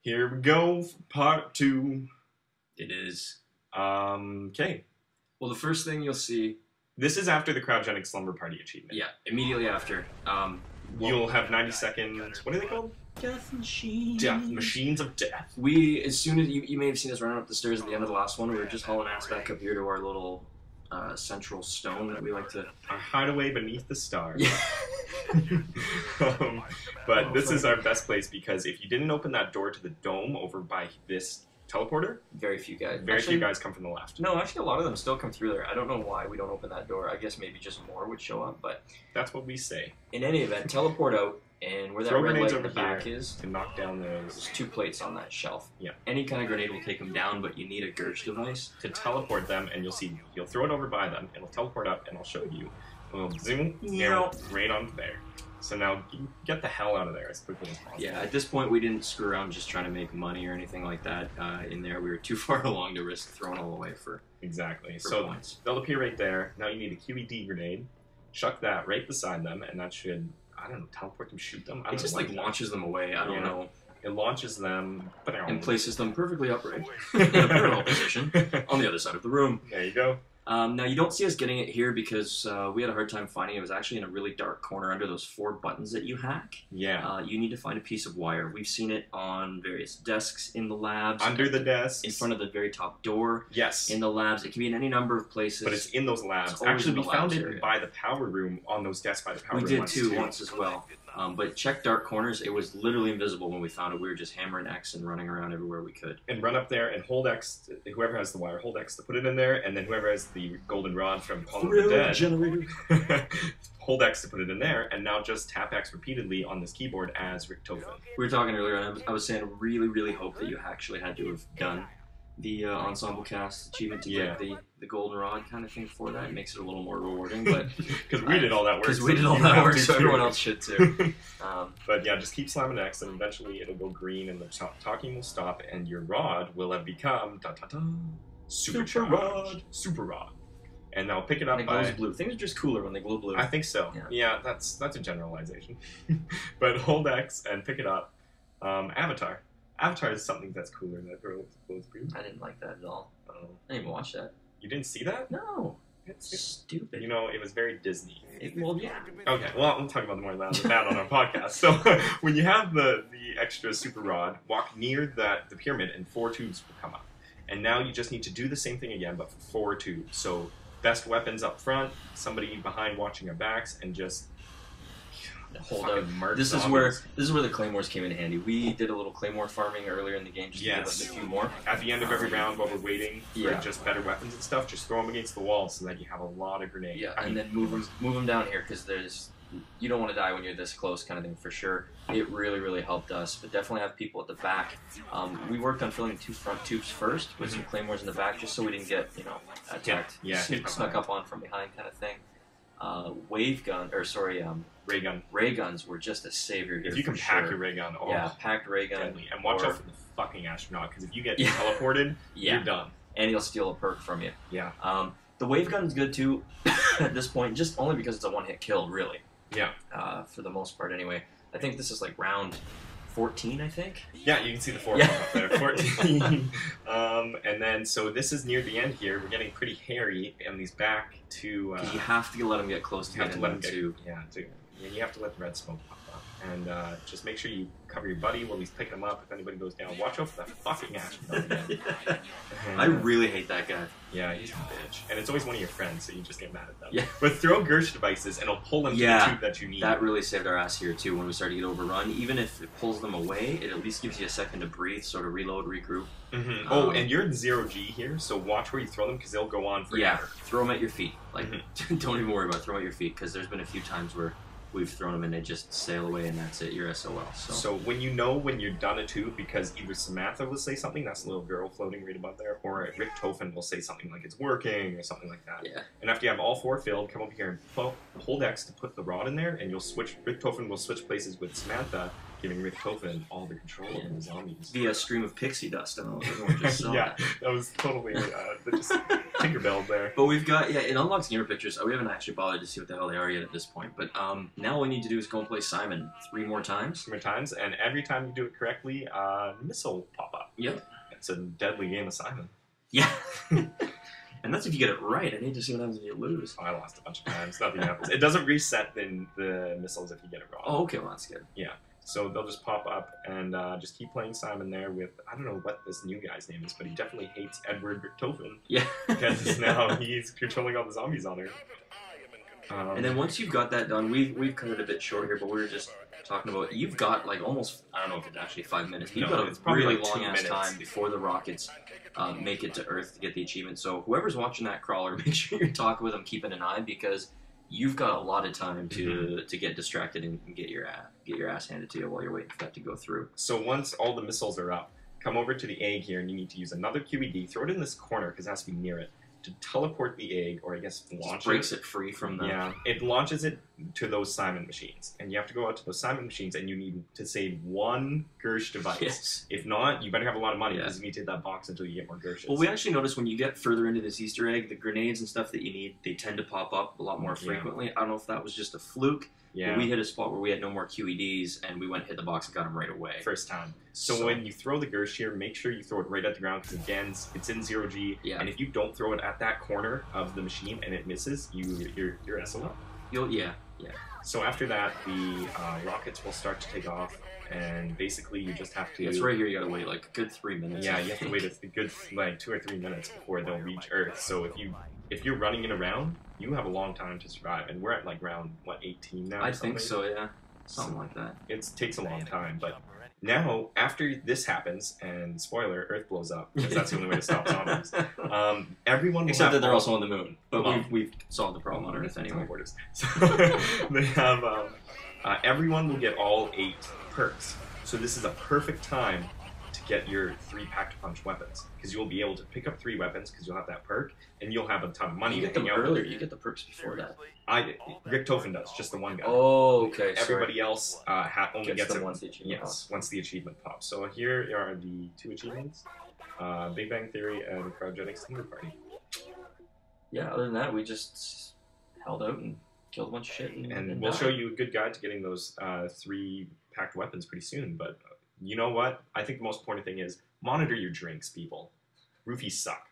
Here we go for part 2. It is. Okay. Well, the first thing you'll see... This is after the cryogenic slumber party achievement. Yeah, immediately after. You'll have 90 seconds... What are they called? Death machines. Death. Machines of death. As soon as you may have seen us running up the stairs at the end of the last one, we were just hauling ass back up here to our little central stone that we like to... Our hideaway beneath the stars. Yeah. But this is our best place because if you didn't open that door to the dome over by this teleporter, Very few guys. very few guys come from the left. No, actually a lot of them still come through there. I don't know why we don't open that door. I guess maybe just more would show up, but... That's what we say. In any event, teleport out, and where that Throw red grenades light in the over back here is... to knock down There's those... 2 plates on that shelf. Yeah. Any kind of grenade will take them down, but you need a Gurch device. To teleport them, and you'll throw it over by them, it'll teleport up, and I'll show you. It'll zoom, right onto there. So now, get the hell out of there as quickly as possible. Yeah, at this point we didn't screw around just trying to make money or anything like that in there. We were too far along to risk throwing all away for Exactly. for So points. they'll appear right there. Now you need a QED grenade. Chuck that right beside them, and that should, I don't know, teleport them, shoot them? I It don't just know, like launches them away, I don't know, It launches them, and places them perfectly upright in a parallel position on the other side of the room. There you go. Now you don't see us getting it here because we had a hard time finding it. It was actually in a really dark corner under those 4 buttons that you hack. Yeah. You need to find a piece of wire. We've seen it on various desks in the labs. Under the desk. In front of the very top door. Yes. In the labs. It can be in any number of places. But it's in those labs. It's always Actually, in we the found labs it area. by the power room, on those desks by the power We room. did too once as well. But check dark corners. It was literally invisible when we found it. We were just hammering X and running around everywhere we could. And run up there and hold X, whoever has the wire, hold X to put it in there, and then whoever has the golden rod from Call of the Dead, generator. hold X to put it in there, and now just tap X repeatedly on this keyboard as Rick Tofin. We were talking earlier, and I was saying I really, really hope that you actually had to have done the ensemble cast achievement to get the golden rod kind of thing for that. It makes it a little more rewarding, but Because we did all that work. because so we did all you that have work, to so too. everyone else should too. But yeah, just keep slamming X, and eventually it'll go green, and the talking will stop, and your rod will have become supercharged. Super rod. And now pick it up And it by... glows blue. Things are just cooler when they glow blue. I think so. Yeah. Yeah, that's a generalization. But hold X and pick it up. Avatar. Avatar is something that's cooler that glows blue. I didn't like that at all. I didn't even watch that. You didn't see that? No. It's Stupid. you know, it was very Disney. Well, yeah. Okay, well, I'm talking about more about that on our podcast. So, when you have the extra super rod, walk near the pyramid, and 4 tubes will come up. And now you just need to do the same thing again, but for 4 tubes. So, best weapons up front, somebody behind watching our backs, and just Hold out. murk This is zombies. where the claymores came in handy. We did a little claymore farming earlier in the game just to give us a few more. At the end of every round, while we're waiting for Yeah. just better weapons and stuff, just throw them against the wall so that you have a lot of grenades. Yeah, and then move them down here because you don't want to die when you're this close, kind of thing for sure. It really, really helped us, but definitely have people at the back. We worked on filling 2 front tubes first with some claymores in the back, just so we didn't get attacked, snuck up on from behind, kind of thing. Ray guns were just a savior here. If you can pack your ray gun, packed ray gun, deadly. And watch out for the fucking astronaut, because if you get teleported, you're done. And he'll steal a perk from you. Yeah. The wave gun is good too at this point, just only because it's a 1-hit kill, really. Yeah. For the most part, anyway. I think this is like round 14, I think. Yeah, you can see the 4 up there. 14. And then, so this is near the end here. We're getting pretty hairy, and these back to... Because you have to let them get close to you have to let them too. you have to let the red smoke pop up. And just make sure you cover your buddy while he's picking him up. If anybody goes down, watch out for that fucking astronaut again. I really hate that guy. Yeah, he's a bitch. And it's always one of your friends, so you just get mad at them. Yeah. But throw Gurch devices, and it'll pull them to the tube that you need. That really saved our ass here, too, when we started to get overrun. Even if it pulls them away, it at least gives you a second to breathe, sort of reload, regroup. Oh, and you're in 0G here, so watch where you throw them, because they'll go on forever. Yeah, throw them at your feet. Like, don't even worry about throwing at your feet, because there's been a few times where we've thrown them and they just sail away, and that's it. You're SOL. So when you know when you're done a tube, because either Samantha will say something, that's a little girl floating right above there, or Rick Tofin will say something like it's working or something like that. Yeah. And after you have all 4 filled, come over here and hold X to put the rod in there, and you'll switch. Rick Tofin will switch places with Samantha, giving Richtofen all the control over the zombies. Via stream of pixie dust. I don't know if everyone just saw Yeah, that was totally just Tinkerbell there. But we've got, it unlocks gamer pictures. We haven't actually bothered to see what the hell they are yet at this point. But now all we need to do is go and play Simon 3 more times. 3 more times, and every time you do it correctly, missile will pop up. Yep. It's a deadly game of Simon. Yeah. And that's if you get it right. I need to see what happens if you lose. Oh, I lost a bunch of times. Nothing happens. It doesn't reset the missiles if you get it wrong. Oh, okay. Well, that's good. Yeah. So they'll just pop up and just keep playing Simon there with, I don't know what this new guy's name is, but he definitely hates Edward Richtofen. Yeah. Because now he's controlling all the zombies on her. And then once you've got that done, we've cut it a bit short here, but we were just talking about, you've got like almost, I don't know if it's actually 5 minutes, but you've got a really like long-ass 2 minutes. time before the rockets make it to Earth to get the achievement. So whoever's watching that crawler, make sure you're talking with them, keeping an eye, because you've got a lot of time to get distracted and get your ass handed to you while you're waiting for that to go through. So once all the missiles are up, come over to the egg here, and you need to use another QED, throw it in this corner, because it has to be near it, to teleport the egg, or I guess launch Just breaks it free from the... Yeah, it launches it to those Simon machines. And you have to go out to those Simon machines, and you need to save 1 Gersh device. Yes. If not, you better have a lot of money, because you need to hit that box until you get more Gershes. Well, we actually noticed when you get further into this Easter egg, the grenades and stuff that you need, they tend to pop up a lot more frequently. I don't know if that was just a fluke. Yeah. But we hit a spot where we had no more QEDs, and we went and hit the box and got them right away. First time. So when you throw the Gersh here, make sure you throw it right at the ground, because again, it's in 0G, and if you don't throw it at that corner of the machine and it misses, you're SOL. Yeah. So after that, the rockets will start to take off, and basically you just have to... Yeah, it's right here, you gotta wait like a good 3 minutes. Yeah, you have to wait a good like 2 or 3 minutes before they'll reach Earth. So if you're running it around, you have a long time to survive, and we're at like round, what, 18 now? I think so, yeah. Something like that. It takes a long time, but now, after this happens, and spoiler, Earth blows up, because that's the only way to stop zombies, everyone will Except that they're all... also on the moon, but we've solved the problem on Earth anyway. So they have, everyone will get all 8 perks, so this is a perfect time to get your 3 pack-to-punch weapons, because you'll be able to pick up 3 weapons, because you'll have that perk, and you'll have a ton of money You to get them hang out earlier, with. you get the perks before that. Richtofen does, just the one guy. Oh, okay, Everybody else only gets them it once the achievement pops. once the achievement pops. So here are the 2 achievements, Big Bang Theory and Cryogenic Slumber Party. Yeah, other than that, we just held out and killed a bunch of shit. And we'll show you a good guide to getting those 3 packed weapons pretty soon, but you know what? I think the most important thing is monitor your drinks, people. Roofies suck.